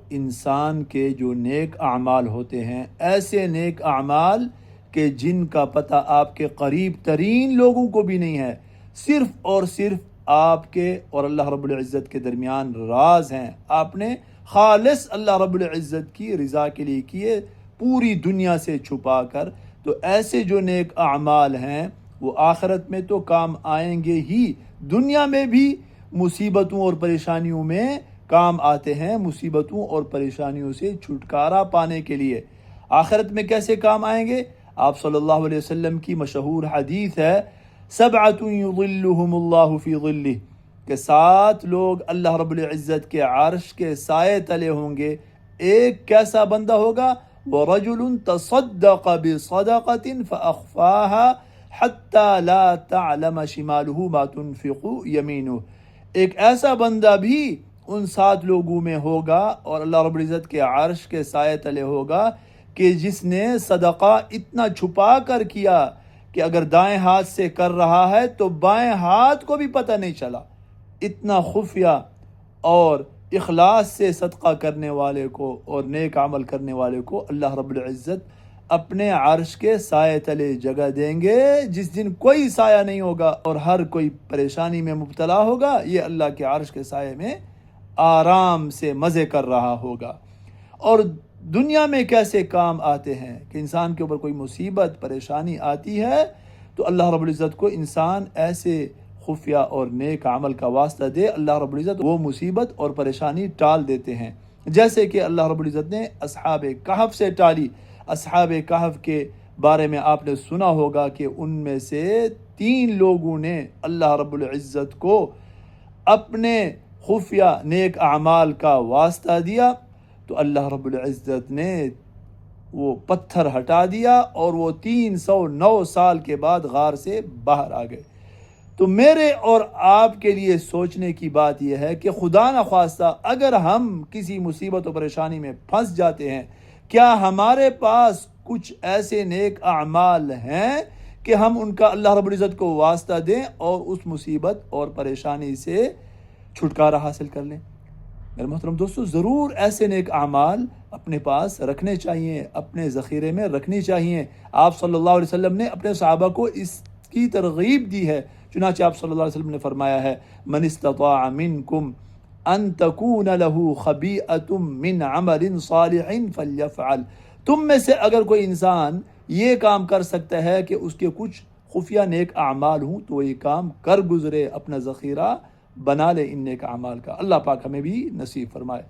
انسان کے جو نیک اعمال ہوتے ہیں، ایسے نیک اعمال کہ جن کا پتہ آپ کے قریب ترین لوگوں کو بھی نہیں ہے، صرف اور صرف آپ کے اور اللہ رب العزت کے درمیان راز ہیں، آپ نے خالص اللہ رب العزت کی رضا کے لیے کیے، پوری دنیا سے چھپا کر۔ تو ایسے جو نیک اعمال ہیں وہ آخرت میں تو کام آئیں گے ہی، دنیا میں بھی مصیبتوں اور پریشانیوں میں کام آتے ہیں، مصیبتوں اور پریشانیوں سے چھٹکارا پانے کے لیے۔ آخرت میں کیسے کام آئیں گے؟ آپ صلی اللہ علیہ وسلم کی مشہور حدیث ہے، سبعۃ یظلھم اللہ فی ظلہ، کہ 7 لوگ اللہ رب العزت کے عرش کے سائے تلے ہوں گے۔ ایک کیسا بندہ ہوگا؟ وَرَجُلٌ تَصَدَّقَ بِصَدَقَةٍ فَأَخْفَاهَا حَتَّى لَا تَعْلَمَ شِمَالُهُ مَا تُنْفِقُ يَمِينُهُ۔ ایک ایسا بندہ بھی ان 7 لوگوں میں ہوگا اور اللہ رب العزت کے عرش کے سائے تلے ہوگا کہ جس نے صدقہ اتنا چھپا کر کیا کہ اگر دائیں ہاتھ سے کر رہا ہے تو بائیں ہاتھ کو بھی پتہ نہیں چلا۔ اتنا خفیہ اور اخلاص سے صدقہ کرنے والے کو اور نیک عمل کرنے والے کو اللہ رب العزت اپنے عرش کے سائے تلے جگہ دیں گے، جس دن کوئی سایہ نہیں ہوگا اور ہر کوئی پریشانی میں مبتلا ہوگا، یہ اللہ کے عرش کے سائے میں آرام سے مزے کر رہا ہوگا۔ اور دنیا میں کیسے کام آتے ہیں کہ انسان کے اوپر کوئی مصیبت پریشانی آتی ہے تو اللہ رب العزت کو انسان ایسے خفیہ اور نیک عمل کا واسطہ دے، اللہ رب العزت وہ مصیبت اور پریشانی ٹال دیتے ہیں، جیسے کہ اللہ رب العزت نے اصحاب کہف سے ٹالی۔ اصحاب کہف کے بارے میں آپ نے سنا ہوگا کہ ان میں سے 3 لوگوں نے اللہ رب العزت کو اپنے خفیہ نیک اعمال کا واسطہ دیا تو اللہ رب العزت نے وہ پتھر ہٹا دیا اور وہ 309 سال کے بعد غار سے باہر آ گئے۔ تو میرے اور آپ کے لیے سوچنے کی بات یہ ہے کہ خدا نخواستہ اگر ہم کسی مصیبت و پریشانی میں پھنس جاتے ہیں، کیا ہمارے پاس کچھ ایسے نیک اعمال ہیں کہ ہم ان کا اللہ رب العزت کو واسطہ دیں اور اس مصیبت اور پریشانی سے چھٹکارا حاصل کر لیں؟ میرے محترم دوستو، ضرور ایسے نیک اعمال اپنے پاس رکھنے چاہیے، اپنے ذخیرے میں رکھنی چاہیے۔ آپ صلی اللہ علیہ وسلم نے اپنے صحابہ کو اس کی ترغیب دی ہے، چنانچہ آپ صلی اللہ علیہ وسلم نے فرمایا ہے، من استطاع منکم ان تکون له خبیئۃ من عمل صالح فلیفعل۔ تم میں سے اگر کوئی انسان یہ کام کر سکتا ہے کہ اس کے کچھ خفیہ نیک اعمال ہوں تو وہ یہ کام کر گزرے، اپنا ذخیرہ بنا لے ان نیک اعمال کا۔ اللہ پاک ہمیں بھی نصیب فرمائے۔